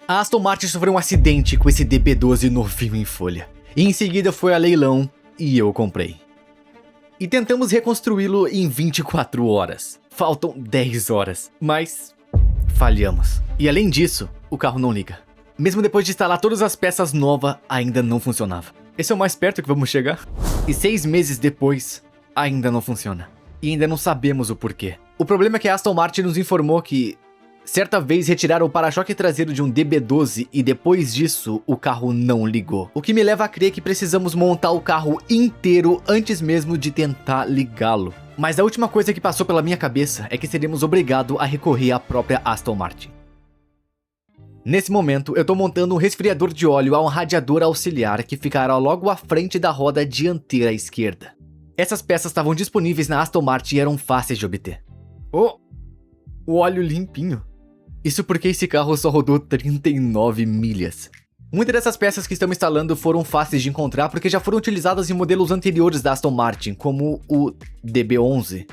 A Aston Martin sofreu um acidente com esse DB12 novinho em folha. E em seguida foi a leilão e eu comprei. E tentamos reconstruí-lo em 24 horas. Faltam 10 horas, mas falhamos. E além disso, o carro não liga. Mesmo depois de instalar todas as peças novas, ainda não funcionava. Esse é o mais perto que vamos chegar. E 6 meses depois, ainda não funciona. E ainda não sabemos o porquê. O problema é que a Aston Martin nos informou que certa vez retiraram o para-choque traseiro de um DB12 e depois disso o carro não ligou. O que me leva a crer que precisamos montar o carro inteiro antes mesmo de tentar ligá-lo. Mas a última coisa que passou pela minha cabeça é que seríamos obrigados a recorrer à própria Aston Martin. Nesse momento, eu estou montando um resfriador de óleo a um radiador auxiliar que ficará logo à frente da roda dianteira esquerda. Essas peças estavam disponíveis na Aston Martin e eram fáceis de obter. Oh, o óleo limpinho. Isso porque esse carro só rodou 39 milhas. Muitas dessas peças que estamos instalando foram fáceis de encontrar porque já foram utilizadas em modelos anteriores da Aston Martin, como o DB11.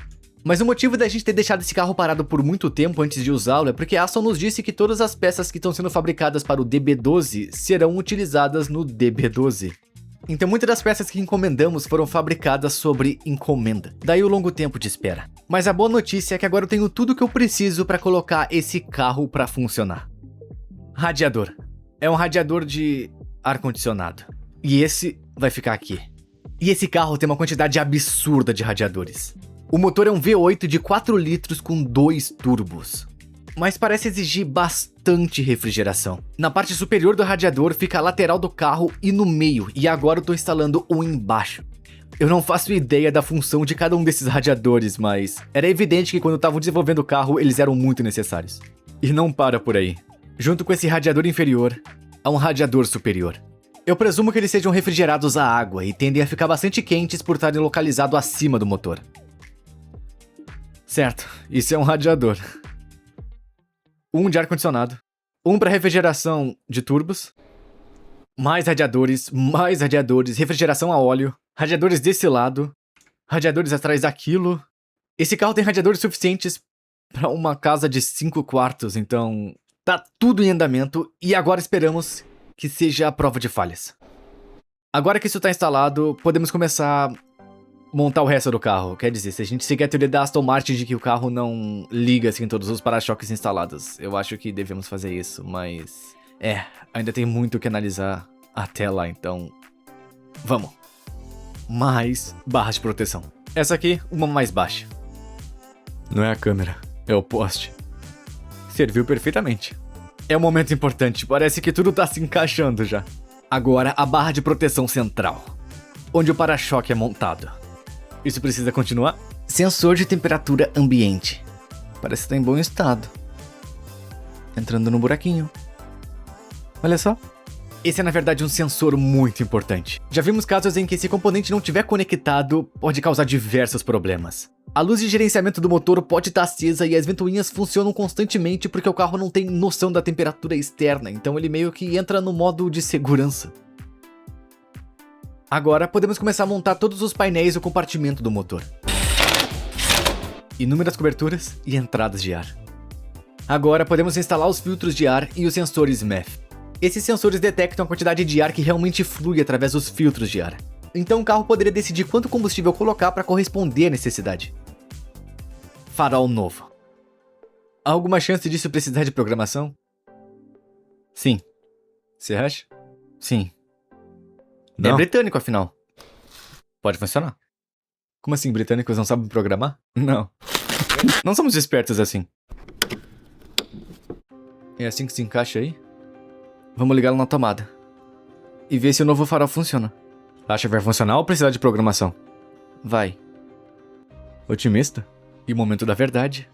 Mas o motivo da gente ter deixado esse carro parado por muito tempo antes de usá-lo é porque a Aston nos disse que todas as peças que estão sendo fabricadas para o DB12 serão utilizadas no DB12. Então muitas das peças que encomendamos foram fabricadas sobre encomenda. Daí o longo tempo de espera. Mas a boa notícia é que agora eu tenho tudo que eu preciso para colocar esse carro para funcionar. Radiador. É um radiador de ar-condicionado. E esse vai ficar aqui. E esse carro tem uma quantidade absurda de radiadores. O motor é um V8 de 4 litros com 2 turbos. Mas parece exigir bastante refrigeração. Na parte superior do radiador fica a lateral do carro e no meio, e agora eu tô instalando um embaixo. Eu não faço ideia da função de cada um desses radiadores, mas era evidente que quando estavam desenvolvendo o carro, eles eram muito necessários. E não para por aí. Junto com esse radiador inferior, há um radiador superior. Eu presumo que eles sejam refrigerados à água e tendem a ficar bastante quentes por estarem localizados acima do motor. Certo, isso é um radiador. Um de ar-condicionado, um para refrigeração de turbos, mais radiadores, refrigeração a óleo, radiadores desse lado, radiadores atrás daquilo. Esse carro tem radiadores suficientes para uma casa de 5 quartos, então tá tudo em andamento e agora esperamos que seja a prova de falhas. Agora que isso tá instalado, podemos começar a montar o resto do carro. Quer dizer, se a gente seguir a teoria da Aston Martin de que o carro não liga assim todos os para-choques instalados, eu acho que devemos fazer isso, mas ainda tem muito que analisar até lá, então vamos. Mais barras de proteção. Essa aqui, uma mais baixa. Não é a câmera, é o poste. Serviu perfeitamente. É um momento importante, parece que tudo tá se encaixando já. Agora a barra de proteção central, onde o para-choque é montado. Isso precisa continuar? Sensor de temperatura ambiente. Parece que tá em bom estado. Entrando no buraquinho. Olha só. Esse é na verdade um sensor muito importante. Já vimos casos em que esse componente não estiver conectado, pode causar diversos problemas. A luz de gerenciamento do motor pode estar acesa e as ventoinhas funcionam constantemente porque o carro não tem noção da temperatura externa, então ele meio que entra no modo de segurança. Agora podemos começar a montar todos os painéis do compartimento do motor. Inúmeras coberturas e entradas de ar. Agora podemos instalar os filtros de ar e os sensores MEF. Esses sensores detectam a quantidade de ar que realmente flui através dos filtros de ar. Então o carro poderia decidir quanto combustível colocar para corresponder à necessidade. Farol novo. Há alguma chance disso precisar de programação? Sim. Você acha? Sim. Não. É britânico, afinal. Pode funcionar. Como assim, britânicos não sabem programar? Não. Não somos espertos assim. É assim que se encaixa aí? Vamos ligá-lo na tomada. E ver se o novo farol funciona. Acha que vai funcionar ou precisar de programação? Vai. Otimista? E o momento da verdade.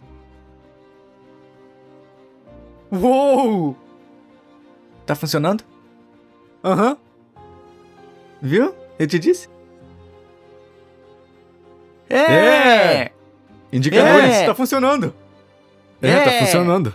Uou! Tá funcionando? Aham. Viu? Eu te disse? Indicadores, tá funcionando. Tá funcionando.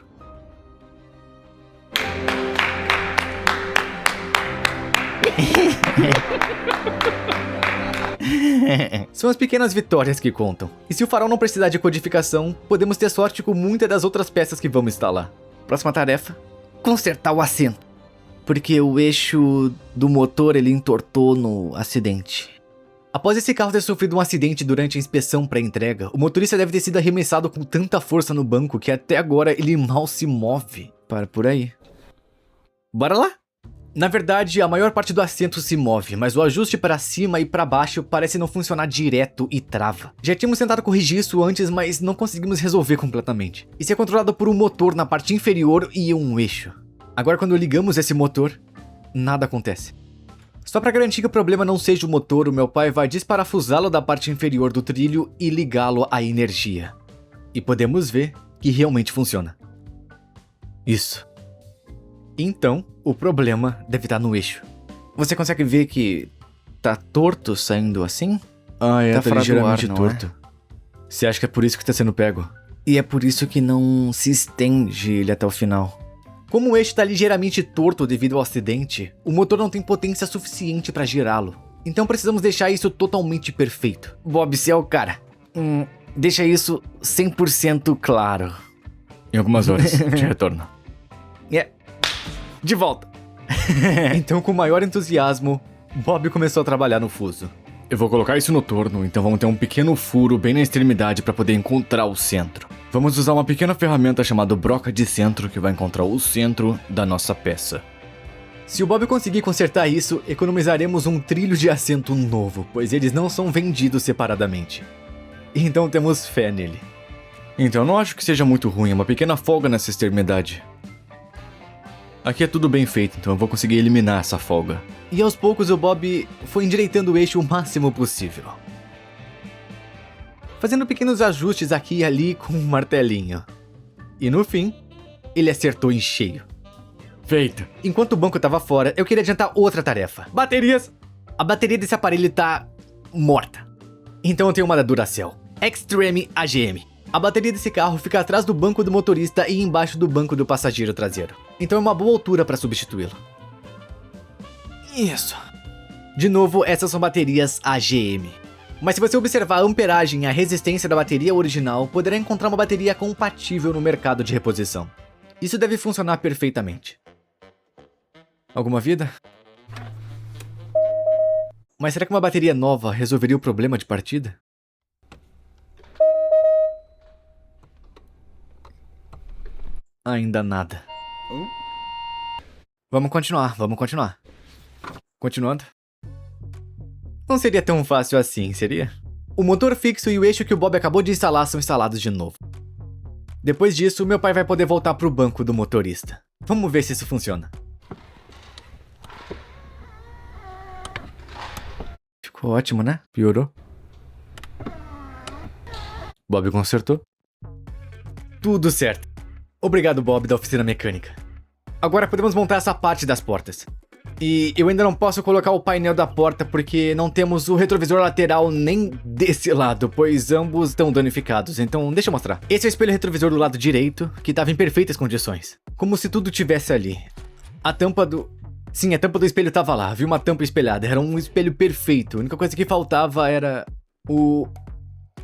São as pequenas vitórias que contam. E se o farol não precisar de codificação, podemos ter sorte com muitas das outras peças que vamos instalar. Próxima tarefa: consertar o assento. Porque o eixo do motor ele entortou no acidente. Após esse carro ter sofrido um acidente durante a inspeção pré-entrega, o motorista deve ter sido arremessado com tanta força no banco que até agora ele mal se move. Para por aí. Bora lá? Na verdade, a maior parte do assento se move, mas o ajuste para cima e para baixo parece não funcionar direto e trava. Já tínhamos tentado corrigir isso antes, mas não conseguimos resolver completamente. Isso é controlado por um motor na parte inferior e um eixo. Agora quando ligamos esse motor, nada acontece. Só para garantir que o problema não seja o motor, o meu pai vai desparafusá-lo da parte inferior do trilho e ligá-lo à energia. E podemos ver que realmente funciona. Isso. Então, o problema deve estar no eixo. Você consegue ver que tá torto saindo assim? Tá ligeiramente torto. Você acha que é por isso que tá sendo pego? E é por isso que não se estende ele até o final. Como o eixo está ligeiramente torto devido ao acidente, o motor não tem potência suficiente para girá-lo. Então precisamos deixar isso totalmente perfeito. Bob, você é o cara. Deixa isso 100% claro. Em algumas horas, de retorno. De volta. Então, com maior entusiasmo, Bob começou a trabalhar no fuso. Eu vou colocar isso no torno, então vamos ter um pequeno furo bem na extremidade para poder encontrar o centro. Vamos usar uma pequena ferramenta chamada broca de centro que vai encontrar o centro da nossa peça. Se o Bob conseguir consertar isso, economizaremos um trilho de assento novo, pois eles não são vendidos separadamente. Então temos fé nele. Então não acho que seja muito ruim, uma pequena folga nessa extremidade. Aqui é tudo bem feito, então eu vou conseguir eliminar essa folga. E aos poucos o Bob foi endireitando o eixo o máximo possível. Fazendo pequenos ajustes aqui e ali com um martelinho. E no fim, ele acertou em cheio. Feito. Enquanto o banco estava fora, eu queria adiantar outra tarefa. Baterias! A bateria desse aparelho tá morta. Então eu tenho uma da Duracell. Extreme AGM. A bateria desse carro fica atrás do banco do motorista e embaixo do banco do passageiro traseiro. Então é uma boa altura para substituí-lo. Isso. De novo, essas são baterias AGM. Mas se você observar a amperagem e a resistência da bateria original, poderá encontrar uma bateria compatível no mercado de reposição. Isso deve funcionar perfeitamente. Alguma vida? Mas será que uma bateria nova resolveria o problema de partida? Ainda nada. Vamos continuar. Continuando. Não seria tão fácil assim, seria? O motor fixo e o eixo que o Bob acabou de instalar são instalados de novo. Depois disso, meu pai vai poder voltar pro banco do motorista. Vamos ver se isso funciona. Ficou ótimo, né? Piorou. Bob consertou. Tudo certo. Obrigado, Bob, da oficina mecânica. Agora podemos montar essa parte das portas. E eu ainda não posso colocar o painel da porta porque não temos o retrovisor lateral nem desse lado, pois ambos estão danificados, então deixa eu mostrar. Esse é o espelho retrovisor do lado direito, que estava em perfeitas condições. Como se tudo tivesse ali. A tampa do... Sim, a tampa do espelho estava lá, vi uma tampa espelhada, era um espelho perfeito. A única coisa que faltava era o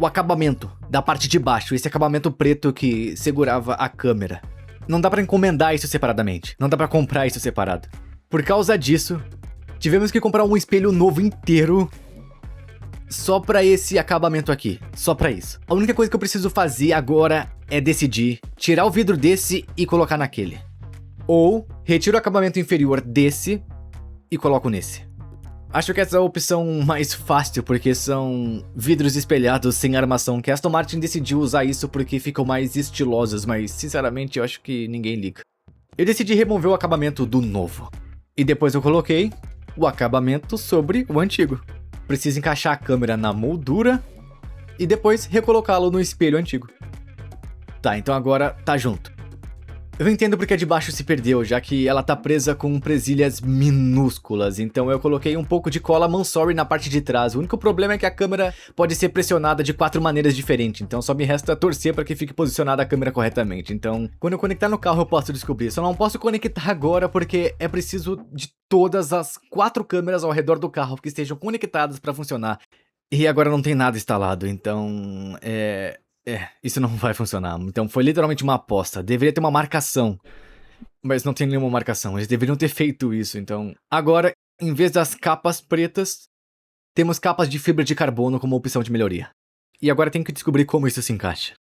acabamento da parte de baixo, esse acabamento preto que segurava a câmera. Não dá pra encomendar isso separadamente, não dá pra comprar isso separado. Por causa disso, tivemos que comprar um espelho novo inteiro só pra esse acabamento aqui, só pra isso. A única coisa que eu preciso fazer agora é decidir tirar o vidro desse e colocar naquele. Ou retiro o acabamento inferior desse e coloco nesse. Acho que essa é a opção mais fácil, porque são vidros espelhados sem armação, que a Aston Martin decidiu usar isso porque ficam mais estilosos, mas sinceramente eu acho que ninguém liga. Eu decidi remover o acabamento do novo. E depois eu coloquei o acabamento sobre o antigo. Preciso encaixar a câmera na moldura e depois recolocá-lo no espelho antigo. Tá, então agora tá junto. Eu entendo porque a de baixo se perdeu, já que ela tá presa com presilhas minúsculas, então eu coloquei um pouco de cola Mansory na parte de trás. O único problema é que a câmera pode ser pressionada de 4 maneiras diferentes, então só me resta torcer para que fique posicionada a câmera corretamente. Então, quando eu conectar no carro eu posso descobrir. Só não posso conectar agora porque é preciso de todas as 4 câmeras ao redor do carro que estejam conectadas para funcionar. E agora não tem nada instalado, então isso não vai funcionar. Então foi literalmente uma aposta. Deveria ter uma marcação. Mas não tem nenhuma marcação, eles deveriam ter feito isso, então... Agora, em vez das capas pretas, temos capas de fibra de carbono como opção de melhoria. E agora tenho que descobrir como isso se encaixa.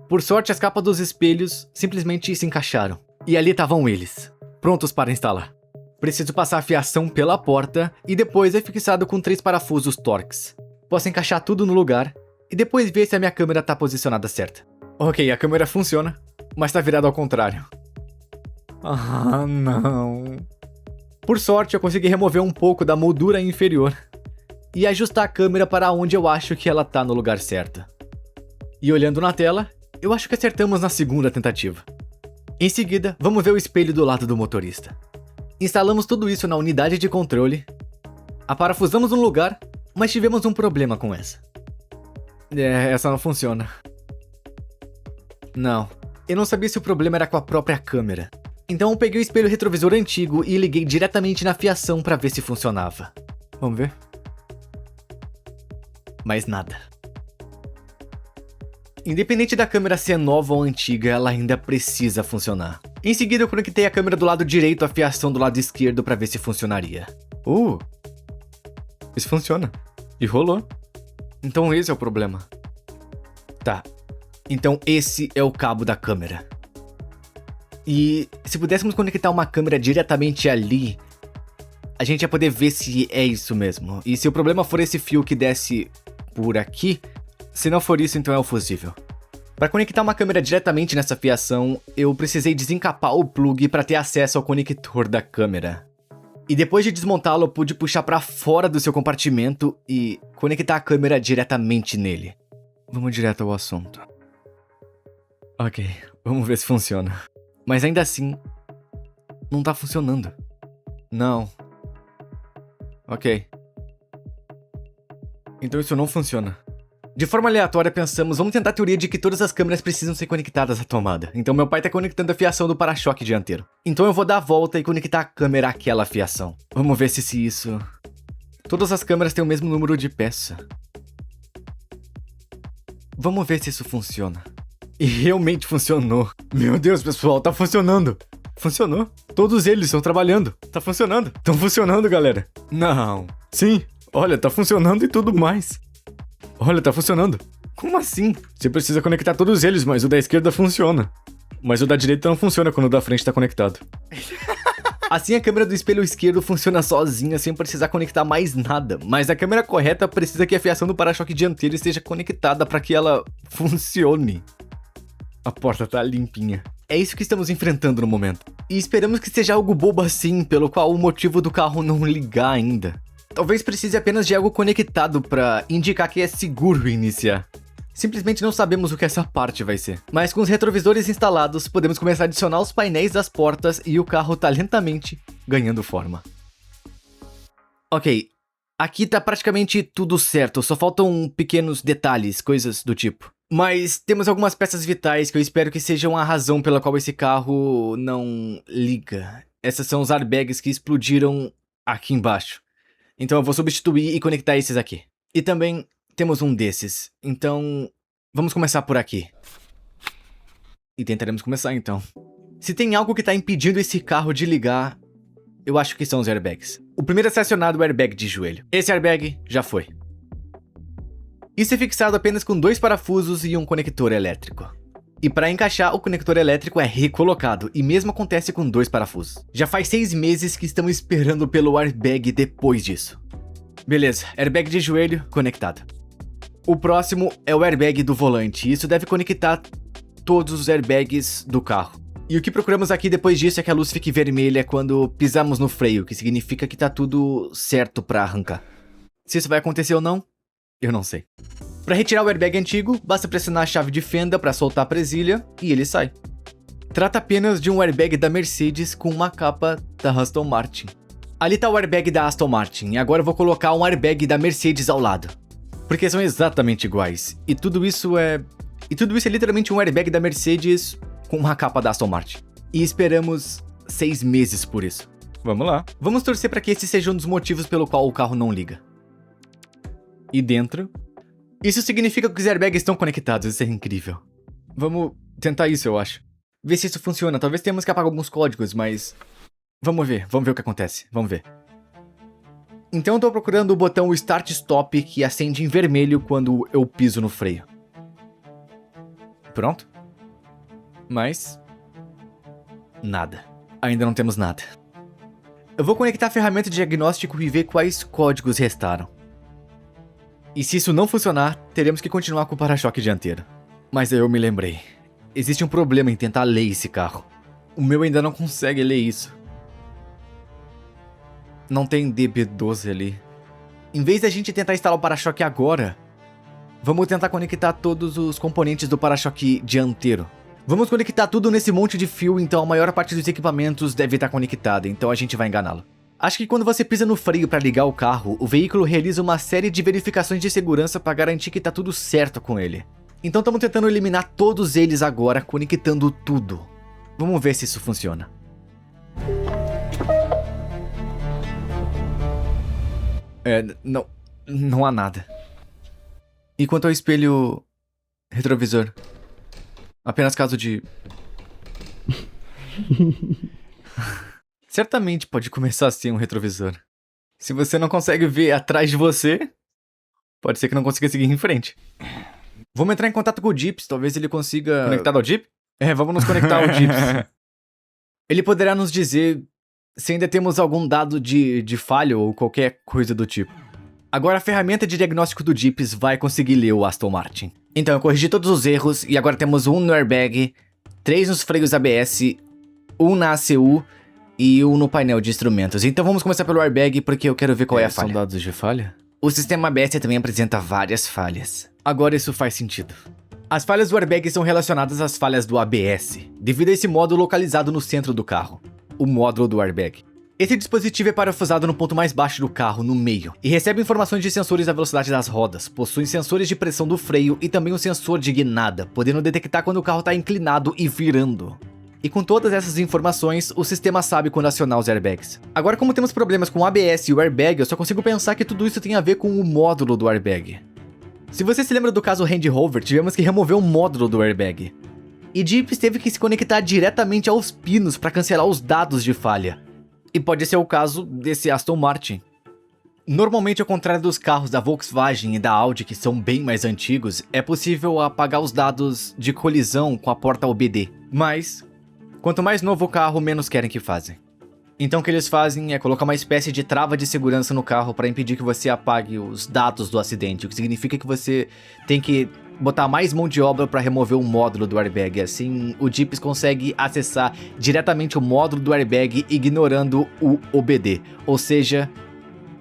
Por sorte, as capas dos espelhos simplesmente se encaixaram. E ali estavam eles, prontos para instalar. Preciso passar a fiação pela porta e depois é fixado com 3 parafusos Torx. Posso encaixar tudo no lugar e depois ver se a minha câmera está posicionada certa. Ok, a câmera funciona, mas está virada ao contrário. Ah, não. Por sorte, eu consegui remover um pouco da moldura inferior e ajustar a câmera para onde eu acho que ela está no lugar certo. E olhando na tela, eu acho que acertamos na segunda tentativa. Em seguida, vamos ver o espelho do lado do motorista. Instalamos tudo isso na unidade de controle, a parafusamos no lugar, mas tivemos um problema com essa. Essa não funciona. Não, eu não sabia se o problema era com a própria câmera. Então eu peguei o espelho retrovisor antigo e liguei diretamente na fiação para ver se funcionava. Vamos ver? Mas nada. Independente da câmera ser nova ou antiga, ela ainda precisa funcionar. Em seguida eu conectei a câmera do lado direito à fiação do lado esquerdo para ver se funcionaria. Isso funciona. E rolou. Então esse é o problema. Tá. Então esse é o cabo da câmera. E se pudéssemos conectar uma câmera diretamente ali, a gente ia poder ver se é isso mesmo. E se o problema for esse fio que desce por aqui, se não for isso, então é o fusível. Para conectar uma câmera diretamente nessa fiação, eu precisei desencapar o plug para ter acesso ao conector da câmera. E depois de desmontá-lo, eu pude puxar para fora do seu compartimento e conectar a câmera diretamente nele. Vamos direto ao assunto. Ok, vamos ver se funciona. Mas ainda assim, não tá funcionando. Não. Ok. Então isso não funciona. De forma aleatória, pensamos, vamos tentar a teoria de que todas as câmeras precisam ser conectadas à tomada. Então meu pai tá conectando a fiação do para-choque dianteiro. Então eu vou dar a volta e conectar a câmera àquela fiação. Vamos ver se isso... Todas as câmeras têm o mesmo número de peça. Vamos ver se isso funciona. E realmente funcionou. Meu Deus, pessoal, tá funcionando. Funcionou. Todos eles estão trabalhando. Tá funcionando. Estão funcionando, galera. Não. Sim. Olha, tá funcionando e tudo mais. Olha, tá funcionando. Como assim? Você precisa conectar todos eles, mas o da esquerda funciona. Mas o da direita não funciona quando o da frente tá conectado. Assim a câmera do espelho esquerdo funciona sozinha, sem precisar conectar mais nada. Mas a câmera correta precisa que a fiação do para-choque dianteiro esteja conectada para que ela funcione. A porta tá limpinha. É isso que estamos enfrentando no momento. E esperamos que seja algo bobo assim, pelo qual o motivo do carro não ligar ainda. Talvez precise apenas de algo conectado para indicar que é seguro iniciar. Simplesmente não sabemos o que essa parte vai ser. Mas com os retrovisores instalados, podemos começar a adicionar os painéis das portas e o carro tá lentamente ganhando forma. Ok, aqui tá praticamente tudo certo, só faltam pequenos detalhes, coisas do tipo. Mas temos algumas peças vitais que eu espero que sejam a razão pela qual esse carro não liga. Essas são os airbags que explodiram aqui embaixo. Então eu vou substituir e conectar esses aqui. E também temos um desses. Então vamos começar por aqui. E tentaremos começar então. Se tem algo que está impedindo esse carro de ligar, eu acho que são os airbags. O primeiro a ser acionado é o airbag de joelho. Esse airbag já foi. Isso é fixado apenas com 2 parafusos e um conector elétrico. E para encaixar, o conector elétrico é recolocado, e mesmo acontece com 2 parafusos. Já faz 6 meses que estamos esperando pelo airbag depois disso. Beleza, airbag de joelho conectado. O próximo é o airbag do volante, e isso deve conectar todos os airbags do carro. E o que procuramos aqui depois disso é que a luz fique vermelha quando pisamos no freio, que significa que tá tudo certo para arrancar. Se isso vai acontecer ou não, eu não sei. Para retirar o airbag antigo, basta pressionar a chave de fenda para soltar a presilha e ele sai. Trata apenas de um airbag da Mercedes com uma capa da Aston Martin. Ali tá o airbag da Aston Martin e agora eu vou colocar um airbag da Mercedes ao lado. Porque são exatamente iguais. E tudo isso é literalmente um airbag da Mercedes com uma capa da Aston Martin. E esperamos 6 meses por isso. Vamos lá. Vamos torcer para que esse seja um dos motivos pelo qual o carro não liga. E dentro... Isso significa que os airbags estão conectados, isso é incrível. Vamos tentar isso, eu acho. ver se isso funciona. Talvez tenhamos que apagar alguns códigos, mas... vamos ver o que acontece. Vamos ver. Então eu tô procurando o botão Start Stop que acende em vermelho quando eu piso no freio. Pronto. Mas... nada. Ainda não temos nada. Eu vou conectar a ferramenta de diagnóstico e ver quais códigos restaram. E se isso não funcionar, teremos que continuar com o para-choque dianteiro. Mas aí eu me lembrei. Existe um problema em tentar ler esse carro. O meu ainda não consegue ler isso. Não tem DB12 ali. Em vez da gente tentar instalar o para-choque agora, vamos tentar conectar todos os componentes do para-choque dianteiro. Vamos conectar tudo nesse monte de fio, então a maior parte dos equipamentos deve estar conectada, então a gente vai enganá-lo. Acho que quando você pisa no freio para ligar o carro, o veículo realiza uma série de verificações de segurança para garantir que tá tudo certo com ele. Então estamos tentando eliminar todos eles agora, conectando tudo. Vamos ver se isso funciona. Não há nada. E quanto ao espelho retrovisor? Apenas caso de... certamente pode começar a ser um retrovisor. Se você não consegue ver atrás de você, pode ser que não consiga seguir em frente. Vamos entrar em contato com o Jeeps, talvez ele consiga... conectado ao Jeep? Vamos nos conectar ao Jeeps. Ele poderá nos dizer se ainda temos algum dado de falha ou qualquer coisa do tipo. Agora a ferramenta de diagnóstico do Jeeps vai conseguir ler o Aston Martin. Então eu corrigi todos os erros e agora temos 1 no airbag, 3 nos freios ABS, 1 na ACU e 1 no painel de instrumentos. Então vamos começar pelo airbag porque eu quero ver qual é a falha. São dados de falha? O sistema ABS também apresenta várias falhas. Agora isso faz sentido. As falhas do airbag são relacionadas às falhas do ABS, devido a esse módulo localizado no centro do carro, o módulo do airbag. Esse dispositivo é parafusado no ponto mais baixo do carro, no meio, e recebe informações de sensores da velocidade das rodas, possui sensores de pressão do freio e também um sensor de guinada, podendo detectar quando o carro está inclinado e virando. E com todas essas informações, o sistema sabe quando acionar os airbags. Agora, como temos problemas com o ABS e o airbag, eu só consigo pensar que tudo isso tem a ver com o módulo do airbag. Se você se lembra do caso Range Rover, tivemos que remover o módulo do airbag. E Jeeps teve que se conectar diretamente aos pinos para cancelar os dados de falha. E pode ser o caso desse Aston Martin. Normalmente, ao contrário dos carros da Volkswagen e da Audi, que são bem mais antigos, é possível apagar os dados de colisão com a porta OBD. Mas, quanto mais novo o carro, menos querem que fazem. Então o que eles fazem é colocar uma espécie de trava de segurança no carro para impedir que você apague os dados do acidente, o que significa que você tem que botar mais mão de obra para remover o módulo do airbag. Assim, o Jeeps consegue acessar diretamente o módulo do airbag ignorando o OBD. Ou seja,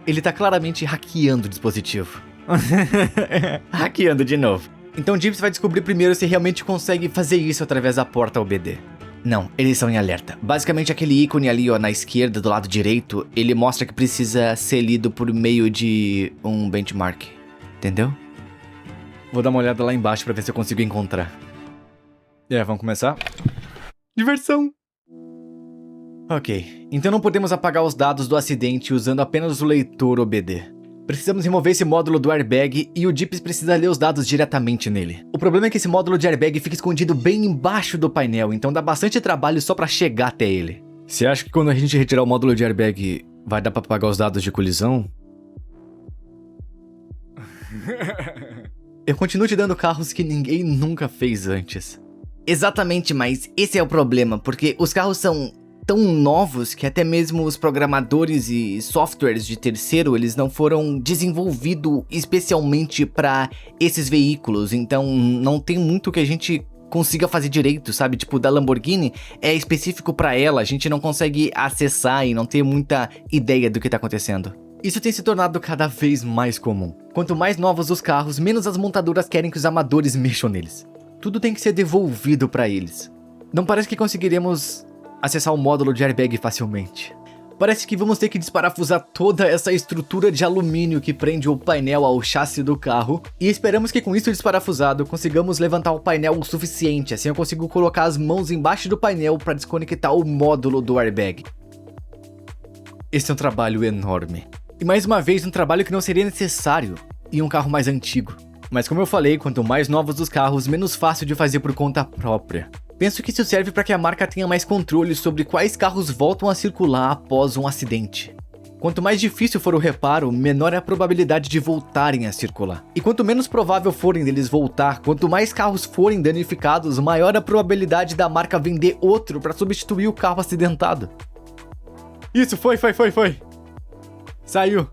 ele tá claramente hackeando o dispositivo. Hackeando de novo. Então o Jeeps vai descobrir primeiro se realmente consegue fazer isso através da porta OBD. Não, eles são em alerta. Basicamente aquele ícone ali, ó, na esquerda, do lado direito, ele mostra que precisa ser lido por meio de um benchmark. Entendeu? Vou dar uma olhada lá embaixo pra ver se eu consigo encontrar. Vamos começar? Diversão! Ok, então não podemos apagar os dados do acidente usando apenas o leitor OBD. Precisamos remover esse módulo do airbag e o Jeeps precisa ler os dados diretamente nele. O problema é que esse módulo de airbag fica escondido bem embaixo do painel, então dá bastante trabalho só pra chegar até ele. Você acha que quando a gente retirar o módulo de airbag vai dar pra apagar os dados de colisão? Eu continuo te dando carros que ninguém nunca fez antes. Exatamente, mas esse é o problema, porque os carros são tão novos que até mesmo os programadores e softwares de terceiro, eles não foram desenvolvidos especialmente para esses veículos, então não tem muito que a gente consiga fazer direito, sabe? Tipo, da Lamborghini é específico para ela, a gente não consegue acessar e não ter muita ideia do que tá acontecendo. Isso tem se tornado cada vez mais comum. Quanto mais novos os carros, menos as montadoras querem que os amadores mexam neles. Tudo tem que ser devolvido para eles. Não parece que conseguiremos acessar o módulo de airbag facilmente. Parece que vamos ter que desparafusar toda essa estrutura de alumínio que prende o painel ao chassi do carro, e esperamos que com isso desparafusado consigamos levantar o painel o suficiente, assim eu consigo colocar as mãos embaixo do painel para desconectar o módulo do airbag. Esse é um trabalho enorme. E mais uma vez um trabalho que não seria necessário em um carro mais antigo. Mas como eu falei, quanto mais novos os carros, menos fácil de fazer por conta própria. Penso que isso serve para que a marca tenha mais controle sobre quais carros voltam a circular após um acidente. Quanto mais difícil for o reparo, menor é a probabilidade de voltarem a circular. E quanto menos provável forem deles voltar, quanto mais carros forem danificados, maior a probabilidade da marca vender outro para substituir o carro acidentado. Isso, foi. Saiu.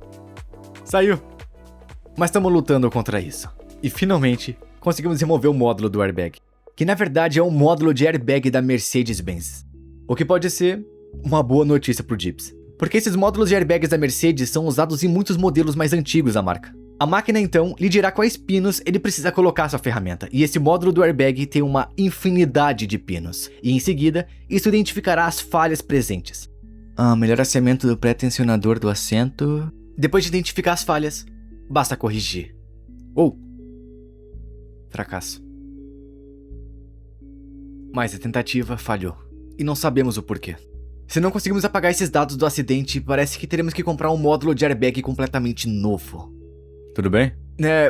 Mas estamos lutando contra isso. E finalmente, conseguimos remover o módulo do airbag, que na verdade é um módulo de airbag da Mercedes-Benz. O que pode ser uma boa notícia pro Jeeps. Porque esses módulos de airbags da Mercedes são usados em muitos modelos mais antigos da marca. A máquina então lhe dirá quais pinos ele precisa colocar sua ferramenta, e esse módulo do airbag tem uma infinidade de pinos, e em seguida, isso identificará as falhas presentes. Melhoramento do pré-tensionador do assento... Depois de identificar as falhas, basta corrigir. Fracasso. Mas a tentativa falhou, e não sabemos o porquê. Se não conseguimos apagar esses dados do acidente, parece que teremos que comprar um módulo de airbag completamente novo. Tudo bem?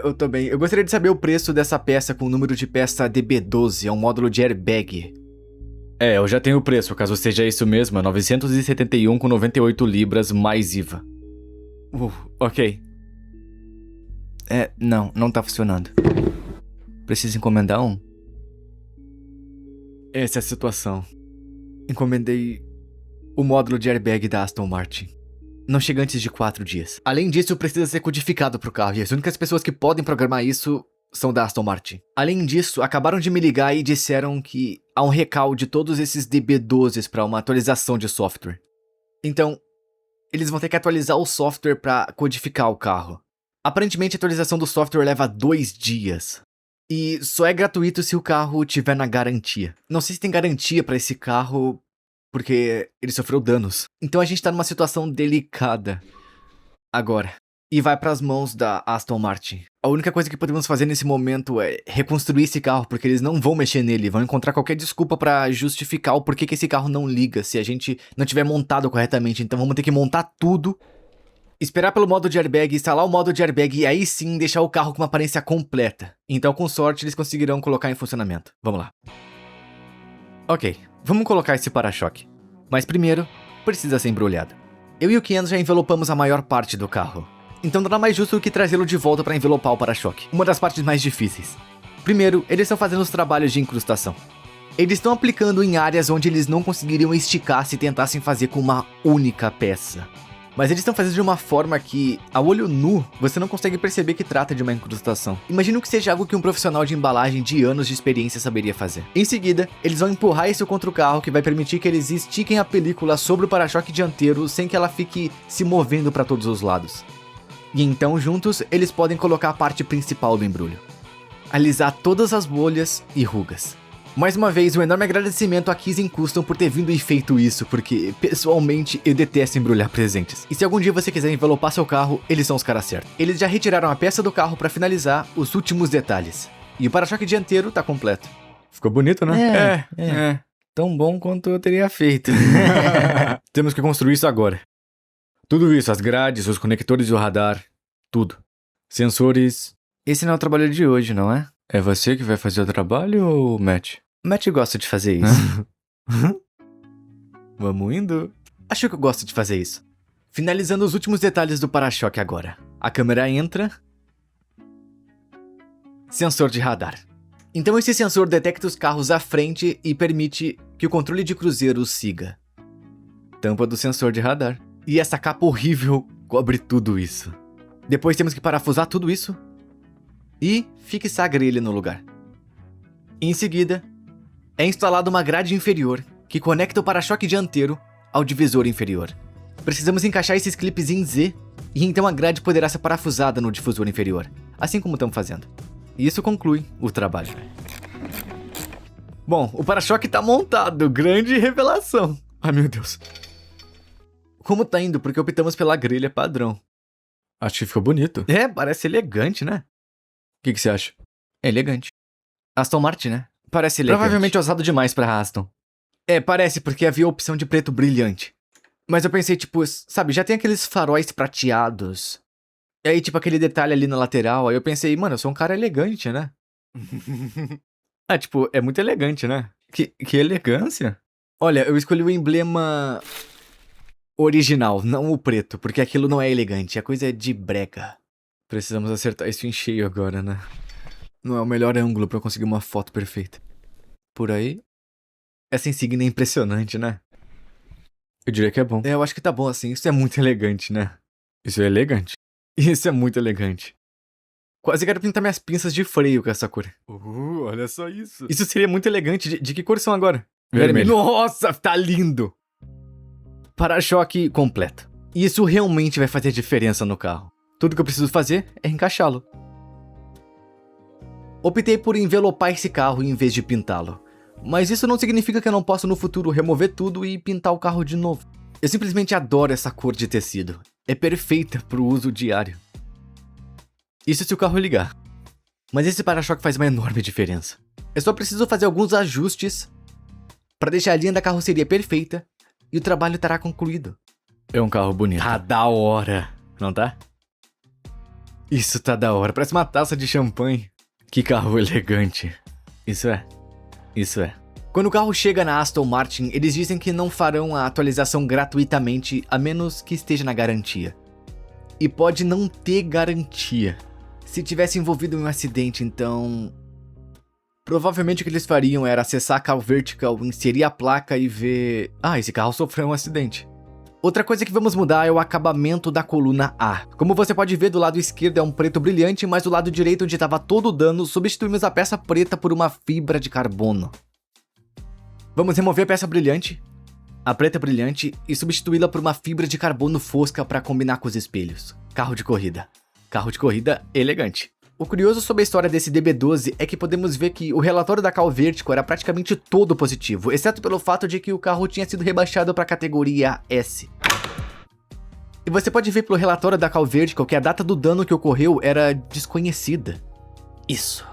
Eu tô bem. Eu gostaria de saber o preço dessa peça com o número de peça DB12, é um módulo de airbag. Eu já tenho o preço, caso seja isso mesmo, é 971,98 libras mais IVA. Ok. Não tá funcionando. Preciso encomendar um? Essa é a situação. Encomendei o módulo de airbag da Aston Martin. Não chega antes de 4 dias. Além disso, precisa ser codificado pro carro, e as únicas pessoas que podem programar isso são da Aston Martin. Além disso, acabaram de me ligar e disseram que há um recall de todos esses DB12s para uma atualização de software. Então, eles vão ter que atualizar o software para codificar o carro. Aparentemente, a atualização do software leva 2 dias. E só é gratuito se o carro tiver na garantia. Não sei se tem garantia para esse carro, porque ele sofreu danos. Então a gente tá numa situação delicada agora. E vai pras mãos da Aston Martin. A única coisa que podemos fazer nesse momento é reconstruir esse carro, porque eles não vão mexer nele. Vão encontrar qualquer desculpa pra justificar o porquê que esse carro não liga se a gente não tiver montado corretamente. Então vamos ter que montar tudo, esperar pelo modo de airbag, instalar o modo de airbag e aí sim deixar o carro com uma aparência completa. Então com sorte eles conseguirão colocar em funcionamento. Vamos lá. Ok, vamos colocar esse para-choque. Mas primeiro, precisa ser embrulhado. Eu e o Kian já envelopamos a maior parte do carro. Então nada mais justo do que trazê-lo de volta para envelopar o para-choque. Uma das partes mais difíceis. Primeiro, eles estão fazendo os trabalhos de incrustação. Eles estão aplicando em áreas onde eles não conseguiriam esticar se tentassem fazer com uma única peça. Mas eles estão fazendo de uma forma que, a olho nu, você não consegue perceber que trata de uma incrustação. Imagino que seja algo que um profissional de embalagem de anos de experiência saberia fazer. Em seguida, eles vão empurrar isso contra o carro, que vai permitir que eles estiquem a película sobre o para-choque dianteiro sem que ela fique se movendo para todos os lados. E então, juntos, eles podem colocar a parte principal do embrulho. Alisar todas as bolhas e rugas. Mais uma vez, um enorme agradecimento a Kissing Custom por ter vindo e feito isso, porque, pessoalmente, eu detesto embrulhar presentes. E se algum dia você quiser envelopar seu carro, eles são os caras certos. Eles já retiraram a peça do carro para finalizar os últimos detalhes. E o para-choque dianteiro tá completo. Ficou bonito, né? É. Tão bom quanto eu teria feito. Temos que construir isso agora. Tudo isso, as grades, os conectores e o radar, tudo. Sensores... Esse não é o trabalho de hoje, não é? É você que vai fazer o trabalho ou o Matt? Matt gosta de fazer isso. Vamos indo? Acho que eu gosto de fazer isso. Finalizando os últimos detalhes do para-choque agora. A câmera entra. Sensor de radar. Então esse sensor detecta os carros à frente e permite que o controle de cruzeiro siga. Tampa do sensor de radar. E essa capa horrível cobre tudo isso. Depois temos que parafusar tudo isso e fixar a grelha no lugar. Em seguida, é instalada uma grade inferior que conecta o para-choque dianteiro ao divisor inferior. Precisamos encaixar esses clipes em Z e então a grade poderá ser parafusada no difusor inferior, assim como estamos fazendo. E isso conclui o trabalho. Bom, o para-choque está montado, grande revelação. Ai meu Deus. Como tá indo? Porque optamos pela grelha padrão. Acho que ficou bonito. Parece elegante, né? O que você acha? É elegante. Aston Martin, né? Parece elegante. Provavelmente ousado demais pra Aston. Parece porque havia a opção de preto brilhante. Mas eu pensei, tipo, sabe, já tem aqueles faróis prateados. E aí, tipo, aquele detalhe ali na lateral. Aí eu pensei, mano, eu sou um cara elegante, né? Tipo, é muito elegante, né? Que elegância. Olha, eu escolhi o emblema original, não o preto, porque aquilo não é elegante, a coisa é de brega. Precisamos acertar isso em cheio agora, né? Não é o melhor ângulo pra eu conseguir uma foto perfeita. Por aí, essa insígnia é impressionante, né? Eu diria que é bom. Eu acho que tá bom assim, isso é muito elegante, né? Isso é elegante. Isso é muito elegante. Quase quero pintar minhas pinças de freio com essa cor. Olha só isso. Isso seria muito elegante. De que cor são agora? Vermelho. Nossa, tá lindo! Para-choque completo. E isso realmente vai fazer diferença no carro. Tudo que eu preciso fazer é encaixá-lo. Optei por envelopar esse carro em vez de pintá-lo. Mas isso não significa que eu não possa no futuro remover tudo e pintar o carro de novo. Eu simplesmente adoro essa cor de tecido. É perfeita pro uso diário. Isso se o carro ligar. Mas esse para-choque faz uma enorme diferença. Eu só preciso fazer alguns ajustes para deixar a linha da carroceria perfeita e o trabalho estará concluído. É um carro bonito. Tá da hora, não tá? Isso tá da hora, parece uma taça de champanhe. Que carro elegante. Isso é. Quando o carro chega na Aston Martin, eles dizem que não farão a atualização gratuitamente, a menos que esteja na garantia. E pode não ter garantia. Se tivesse envolvido em um acidente, então... Provavelmente o que eles fariam era acessar a Cal Vertical, inserir a placa e ver... Ah, esse carro sofreu um acidente. Outra coisa que vamos mudar é o acabamento da coluna A. Como você pode ver, do lado esquerdo é um preto brilhante, mas do lado direito, onde estava todo o dano, substituímos a peça preta por uma fibra de carbono. Vamos remover a peça brilhante, a preta brilhante, e substituí-la por uma fibra de carbono fosca para combinar com os espelhos. Carro de corrida. Carro de corrida elegante. O curioso sobre a história desse DB12 é que podemos ver que o relatório da Cal Vertical era praticamente todo positivo, exceto pelo fato de que o carro tinha sido rebaixado para a categoria S. E você pode ver pelo relatório da Cal Vertical que a data do dano que ocorreu era desconhecida. Isso.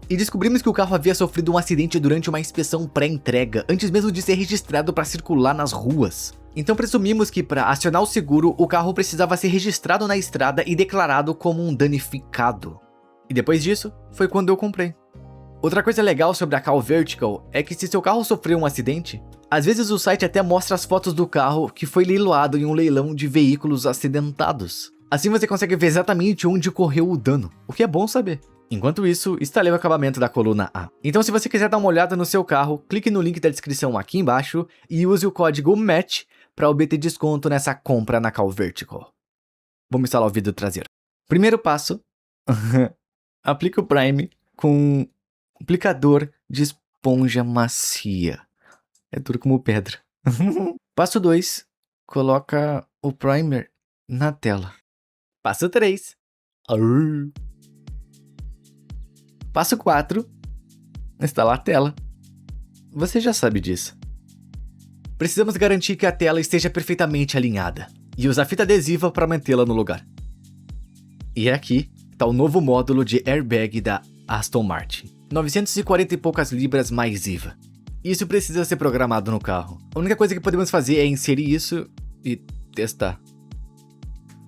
E descobrimos que o carro havia sofrido um acidente durante uma inspeção pré-entrega, antes mesmo de ser registrado para circular nas ruas. Então presumimos que para acionar o seguro, o carro precisava ser registrado na estrada e declarado como um danificado. E depois disso, foi quando eu comprei. Outra coisa legal sobre a Cal Vertical é que se seu carro sofreu um acidente, às vezes o site até mostra as fotos do carro que foi leiloado em um leilão de veículos acidentados. Assim você consegue ver exatamente onde ocorreu o dano, o que é bom saber. Enquanto isso, instalei o acabamento da coluna A. Então se você quiser dar uma olhada no seu carro, clique no link da descrição aqui embaixo e use o código MATCH para obter desconto nessa compra na Cal Vertical. Vamos instalar o vidro traseiro. Primeiro passo, aplica o Prime com um aplicador de esponja macia. É duro como pedra. Passo 2, coloca o primer na tela. Passo 3. Passo 4, instalar a tela. Você já sabe disso. Precisamos garantir que a tela esteja perfeitamente alinhada e usar fita adesiva para mantê-la no lugar. E aqui está o novo módulo de airbag da Aston Martin. 940 e poucas libras mais IVA. Isso precisa ser programado no carro. A única coisa que podemos fazer é inserir isso e testar.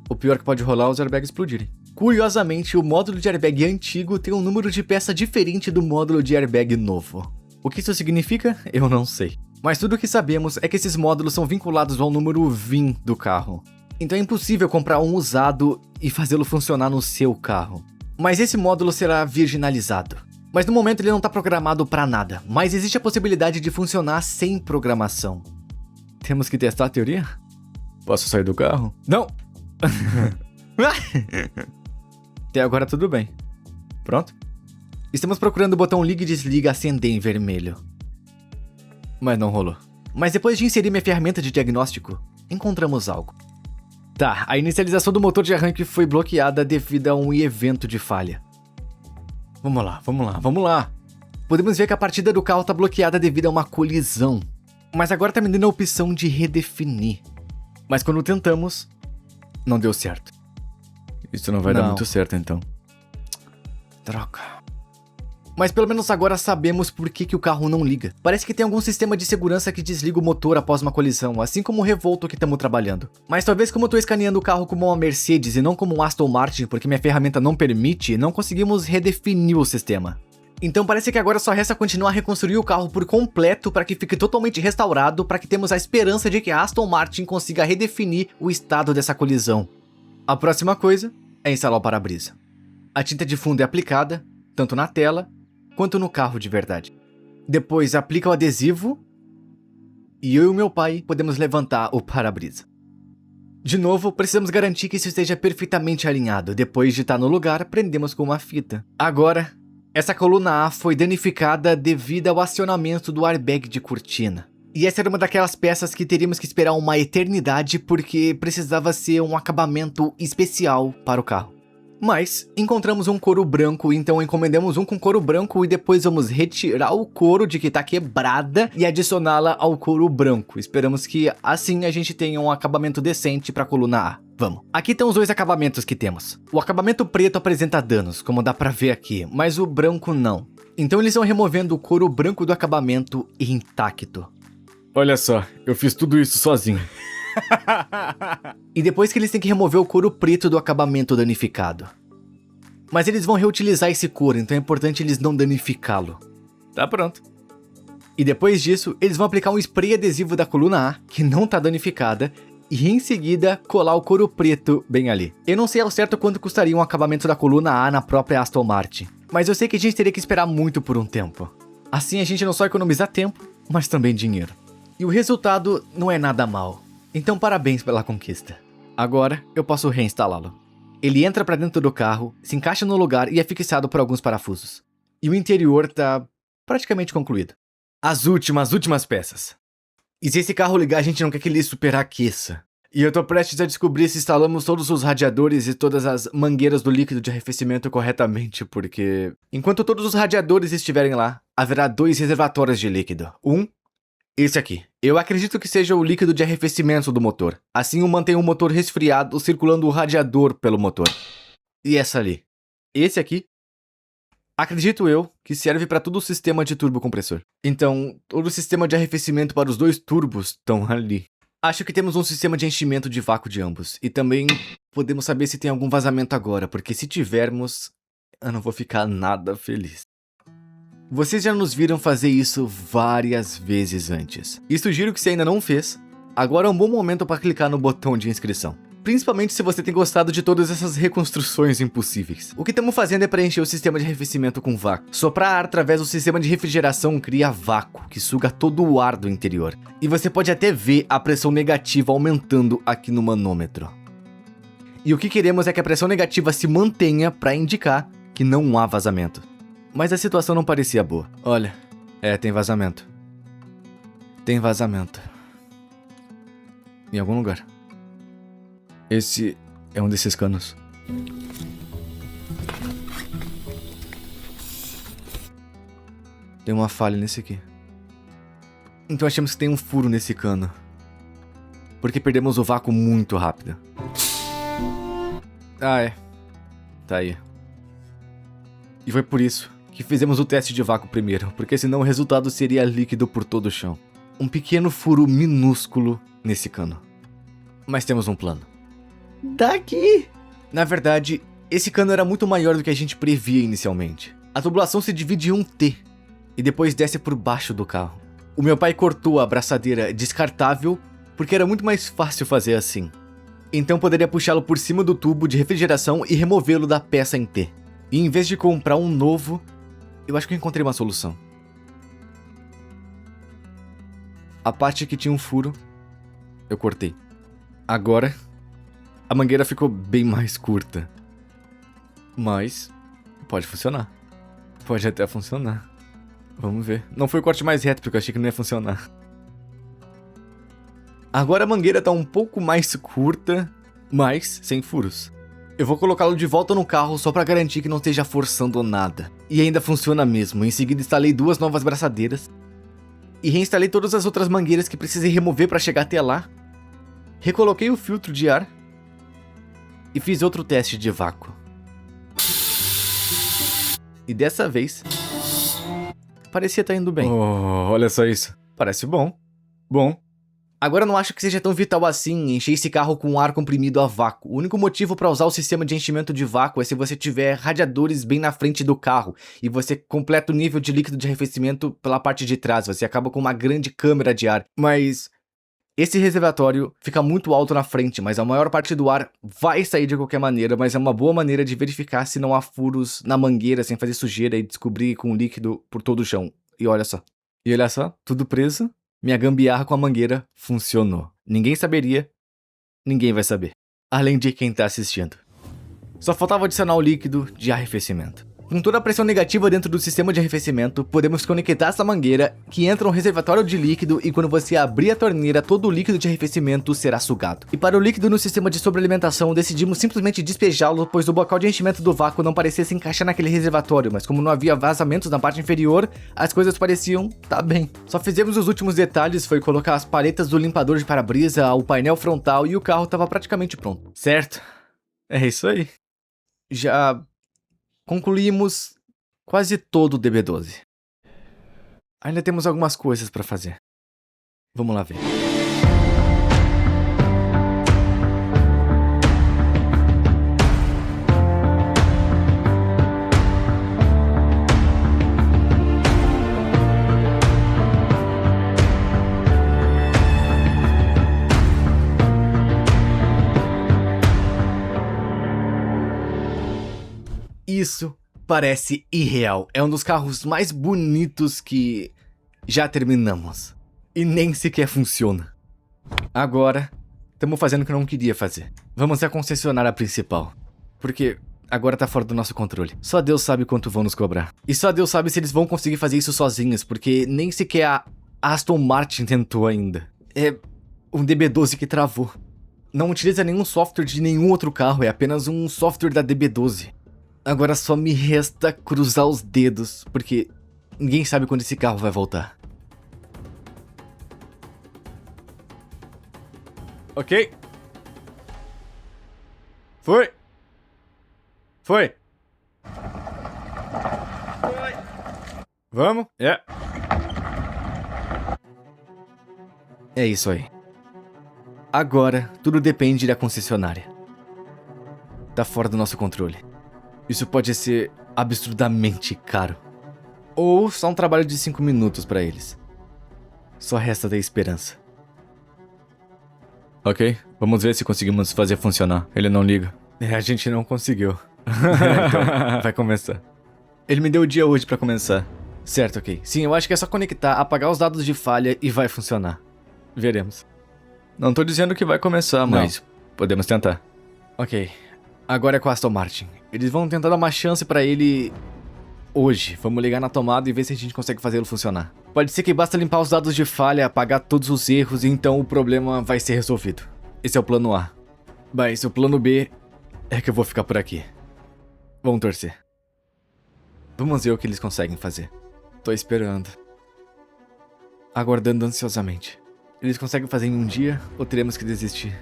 O pior que pode rolar é os airbags explodirem. Curiosamente, o módulo de airbag antigo tem um número de peça diferente do módulo de airbag novo. O que isso significa? Eu não sei. Mas tudo o que sabemos é que esses módulos são vinculados ao número VIN do carro. Então é impossível comprar um usado e fazê-lo funcionar no seu carro. Mas esse módulo será virginalizado. Mas no momento ele não está programado para nada, mas existe a possibilidade de funcionar sem programação. Temos que testar a teoria? Posso sair do carro? Não! Até agora tudo bem. Pronto? Estamos procurando o botão liga e desliga acender em vermelho. Mas não rolou. Mas depois de inserir minha ferramenta de diagnóstico, encontramos algo. Tá, a inicialização do motor de arranque foi bloqueada devido a um evento de falha. Vamos lá. Podemos ver que a partida do carro está bloqueada devido a uma colisão. Mas agora tá me dando a opção de redefinir. Mas quando tentamos, não deu certo. Isso não vai dar muito certo então. Droga. Mas pelo menos agora sabemos por que o carro não liga. Parece que tem algum sistema de segurança que desliga o motor após uma colisão, assim como o Revolto que estamos trabalhando. Mas talvez como eu tô escaneando o carro como uma Mercedes e não como um Aston Martin, porque minha ferramenta não permite, não conseguimos redefinir o sistema. Então parece que agora só resta continuar a reconstruir o carro por completo para que fique totalmente restaurado, para que temos a esperança de que a Aston Martin consiga redefinir o estado dessa colisão. A próxima coisa é instalar o para-brisa. A tinta de fundo é aplicada, tanto na tela quanto no carro de verdade. Depois aplica o adesivo e eu e meu pai podemos levantar o para-brisa. De novo, precisamos garantir que isso esteja perfeitamente alinhado. Depois de estar no lugar, prendemos com uma fita. Agora, essa coluna A foi danificada devido ao acionamento do airbag de cortina. E essa era uma daquelas peças que teríamos que esperar uma eternidade porque precisava ser um acabamento especial para o carro. Mas encontramos um couro branco, então encomendamos um com couro branco e depois vamos retirar o couro de que tá quebrada e adicioná-la ao couro branco. Esperamos que assim a gente tenha um acabamento decente para a coluna A. Vamos. Aqui estão os dois acabamentos que temos. O acabamento preto apresenta danos, como dá pra ver aqui, mas o branco não. Então eles vão removendo o couro branco do acabamento intacto. Olha só, eu fiz tudo isso sozinho. E depois que eles têm que remover o couro preto do acabamento danificado. Mas eles vão reutilizar esse couro, então é importante eles não danificá-lo. Tá pronto. E depois disso, eles vão aplicar um spray adesivo da coluna A, que não tá danificada, e em seguida colar o couro preto bem ali. Eu não sei ao certo quanto custaria um acabamento da coluna A na própria Aston Martin, mas eu sei que a gente teria que esperar muito por um tempo. Assim a gente não só economiza tempo, mas também dinheiro. E o resultado não é nada mal. Então parabéns pela conquista. Agora eu posso reinstalá-lo. Ele entra pra dentro do carro, se encaixa no lugar e é fixado por alguns parafusos. E o interior tá praticamente concluído. As últimas peças. E se esse carro ligar, a gente não quer que ele superaqueça. E eu tô prestes a descobrir se instalamos todos os radiadores e todas as mangueiras do líquido de arrefecimento corretamente, porque enquanto todos os radiadores estiverem lá, haverá 2 reservatórios de líquido. Esse aqui. Eu acredito que seja o líquido de arrefecimento do motor. Assim mantém o motor resfriado circulando o radiador pelo motor. E essa ali. Esse aqui. Acredito eu que serve para todo o sistema de turbocompressor. Então, todo o sistema de arrefecimento para os 2 turbos estão ali. Acho que temos um sistema de enchimento de vácuo de ambos. E também podemos saber se tem algum vazamento agora, porque se tivermos, eu não vou ficar nada feliz. Vocês já nos viram fazer isso várias vezes antes. E sugiro que se ainda não fez, agora é um bom momento para clicar no botão de inscrição. Principalmente se você tem gostado de todas essas reconstruções impossíveis. O que estamos fazendo é preencher o sistema de arrefecimento com vácuo. Soprar ar através do sistema de refrigeração cria vácuo, que suga todo o ar do interior. E você pode até ver a pressão negativa aumentando aqui no manômetro. E o que queremos é que a pressão negativa se mantenha para indicar que não há vazamento. Mas a situação não parecia boa. Olha, tem vazamento. Tem vazamento. Em algum lugar. Esse é um desses canos. Tem uma falha nesse aqui. Então achamos que tem um furo nesse cano. Porque perdemos o vácuo muito rápido. Ah, é. Tá aí. E foi por isso que fizemos o teste de vácuo primeiro, porque senão o resultado seria líquido por todo o chão. Um pequeno furo minúsculo nesse cano. Mas temos um plano. Daqui! Na verdade, esse cano era muito maior do que a gente previa inicialmente. A tubulação se divide em um T e depois desce por baixo do carro. O meu pai cortou a abraçadeira descartável porque era muito mais fácil fazer assim. Então poderia puxá-lo por cima do tubo de refrigeração e removê-lo da peça em T. E em vez de comprar um novo, eu acho que eu encontrei uma solução. A parte que tinha um furo, eu cortei. Agora, a mangueira ficou bem mais curta. Mas, pode funcionar. Pode até funcionar. Vamos ver. Não foi o corte mais reto, porque eu achei que não ia funcionar. Agora a mangueira tá um pouco mais curta, mas sem furos. Eu vou colocá-lo de volta no carro só pra garantir que não esteja forçando nada. E ainda funciona mesmo. Em seguida instalei 2 novas braçadeiras. E reinstalei todas as outras mangueiras que precisei remover pra chegar até lá. Recoloquei o filtro de ar. E fiz outro teste de vácuo. E dessa vez, parecia estar indo bem. Oh, olha só isso. Parece bom. Bom. Agora eu não acho que seja tão vital assim encher esse carro com ar comprimido a vácuo. O único motivo para usar o sistema de enchimento de vácuo é se você tiver radiadores bem na frente do carro e você completa o nível de líquido de arrefecimento pela parte de trás. Você acaba com uma grande câmara de ar. Mas esse reservatório fica muito alto na frente, mas a maior parte do ar vai sair de qualquer maneira, mas é uma boa maneira de verificar se não há furos na mangueira sem fazer sujeira e descobrir com líquido por todo o chão. E olha só, tudo preso. Minha gambiarra com a mangueira funcionou. Ninguém saberia, ninguém vai saber. Além de quem tá assistindo. Só faltava adicionar o líquido de arrefecimento. Com toda a pressão negativa dentro do sistema de arrefecimento, podemos conectar essa mangueira que entra no reservatório de líquido e quando você abrir a torneira, todo o líquido de arrefecimento será sugado. E para o líquido no sistema de sobrealimentação, decidimos simplesmente despejá-lo, pois o bocal de enchimento do vácuo não parecia se encaixar naquele reservatório, mas como não havia vazamentos na parte inferior, as coisas pareciam tá bem. Só fizemos os últimos detalhes, foi colocar as paletas do limpador de para-brisa, o painel frontal e o carro estava praticamente pronto. Certo? É isso aí. Já concluímos quase todo o DB12. Ainda temos algumas coisas para fazer. Vamos lá ver. Isso parece irreal. É um dos carros mais bonitos que já terminamos. E nem sequer funciona. Agora, estamos fazendo o que eu não queria fazer. Vamos à concessionária principal. Porque agora tá fora do nosso controle. Só Deus sabe quanto vão nos cobrar. E só Deus sabe se eles vão conseguir fazer isso sozinhos, porque nem sequer a Aston Martin tentou ainda. É um DB12 que travou. Não utiliza nenhum software de nenhum outro carro, é apenas um software da DB12. Agora só me resta cruzar os dedos, porque ninguém sabe quando esse carro vai voltar. Ok. Foi. Vamos? É isso aí. Agora, tudo depende da concessionária. Tá fora do nosso controle. Isso pode ser absurdamente caro. Ou só um trabalho de 5 minutos pra eles. Só resta ter esperança. Ok, vamos ver se conseguimos fazer funcionar. Ele não liga. A gente não conseguiu. Então, vai começar. Ele me deu o dia hoje pra começar. Certo, ok. Sim, eu acho que é só conectar, apagar os dados de falha e vai funcionar. Veremos. Não tô dizendo que vai começar, mas podemos tentar. Ok. Agora é com a Aston Martin. Eles vão tentar dar uma chance pra ele hoje. Vamos ligar na tomada e ver se a gente consegue fazê-lo funcionar. Pode ser que basta limpar os dados de falha, apagar todos os erros e então o problema vai ser resolvido. Esse é o plano A. Mas o plano B é que eu vou ficar por aqui. Vamos torcer. Vamos ver o que eles conseguem fazer. Tô esperando. Aguardando ansiosamente. Eles conseguem fazer em um dia ou teremos que desistir?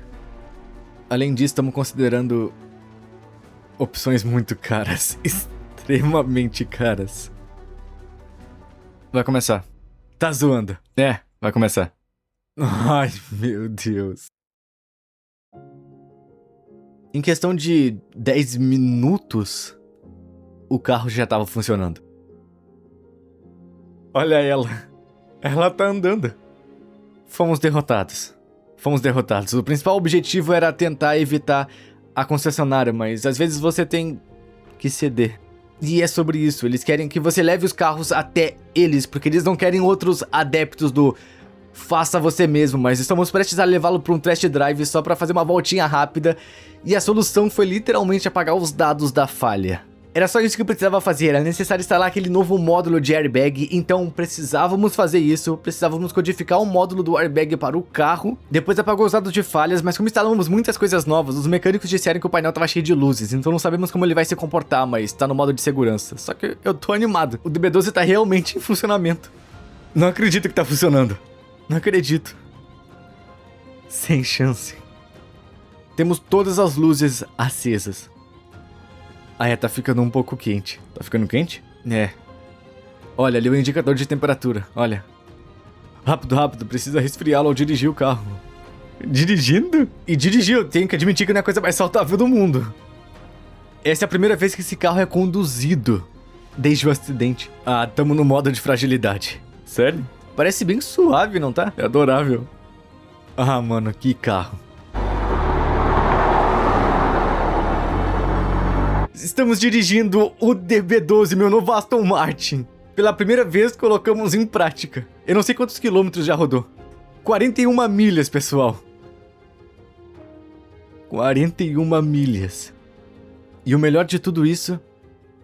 Além disso, estamos considerando opções muito caras. Extremamente caras. Vai começar. Tá zoando. Vai começar. Ai, meu Deus. Em questão de 10 minutos, o carro já tava funcionando. Olha ela. Ela tá andando. Fomos derrotados. O principal objetivo era tentar evitar a concessionária, mas às vezes você tem que ceder. E é sobre isso, eles querem que você leve os carros até eles, porque eles não querem outros adeptos do faça você mesmo, mas estamos prestes a levá-lo para um test drive só para fazer uma voltinha rápida, e a solução foi literalmente apagar os dados da falha. Era só isso que eu precisava fazer, era necessário instalar aquele novo módulo de airbag, então precisávamos fazer isso, precisávamos codificar um módulo do airbag para o carro, depois apagou os dados de falhas, mas como instalamos muitas coisas novas, os mecânicos disseram que o painel estava cheio de luzes, então não sabemos como ele vai se comportar, mas tá no modo de segurança. Só que eu tô animado, o DB12 tá realmente em funcionamento. Não acredito que tá funcionando. Não acredito. Sem chance. Temos todas as luzes acesas. Tá ficando um pouco quente. Tá ficando quente? É. Olha ali o indicador de temperatura, olha. Rápido, rápido, precisa resfriá-lo ao dirigir o carro. Dirigindo? E dirigir, eu tenho que admitir que não é a coisa mais saudável do mundo. Essa é a primeira vez que esse carro é conduzido desde o acidente. Ah, tamo no modo de fragilidade. Sério? Parece bem suave, não tá? É adorável. Ah, mano, que carro. Estamos dirigindo o DB12, meu novo Aston Martin. Pela primeira vez colocamos em prática. Eu não sei quantos quilômetros já rodou. 41 milhas, pessoal. 41 milhas. E o melhor de tudo isso,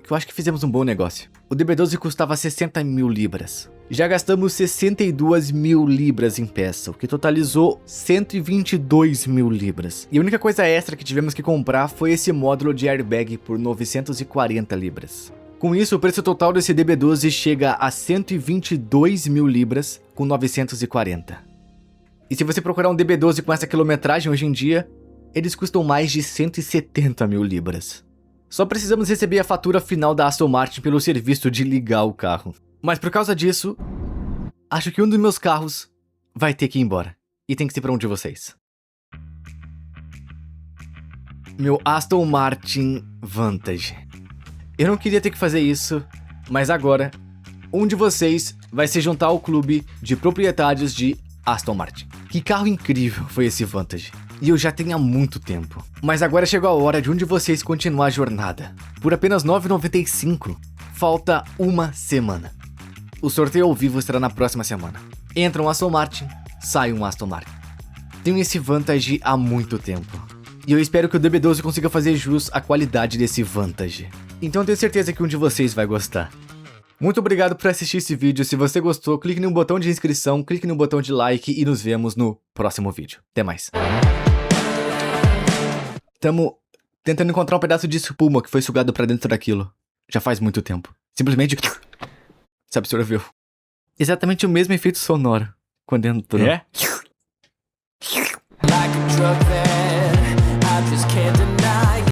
que eu acho que fizemos um bom negócio. O DB12 custava 60 mil libras. Já gastamos 62 mil libras em peça, o que totalizou 122 mil libras. E a única coisa extra que tivemos que comprar foi esse módulo de airbag por 940 libras. Com isso, o preço total desse DB12 chega a 122 mil libras com 940. E se você procurar um DB12 com essa quilometragem hoje em dia, eles custam mais de 170 mil libras. Só precisamos receber a fatura final da Aston Martin pelo serviço de ligar o carro. Mas por causa disso, acho que um dos meus carros vai ter que ir embora. E tem que ser para um de vocês. Meu Aston Martin Vantage. Eu não queria ter que fazer isso, mas agora, um de vocês vai se juntar ao clube de proprietários de Aston Martin. Que carro incrível foi esse Vantage. E eu já tenho há muito tempo. Mas agora chegou a hora de um de vocês continuar a jornada. Por apenas R$ 9,95, falta uma semana. O sorteio ao vivo será na próxima semana. Entra um Aston Martin, sai um Aston Martin. Tenho esse Vantage há muito tempo. E eu espero que o DB12 consiga fazer jus à qualidade desse Vantage. Então eu tenho certeza que um de vocês vai gostar. Muito obrigado por assistir esse vídeo. Se você gostou, clique no botão de inscrição, clique no botão de like e nos vemos no próximo vídeo. Até mais. Tamo tentando encontrar um pedaço de espuma que foi sugado pra dentro daquilo. Já faz muito tempo. Simplesmente se absorveu. Exatamente o mesmo efeito sonoro quando entrou. É? Like a drug that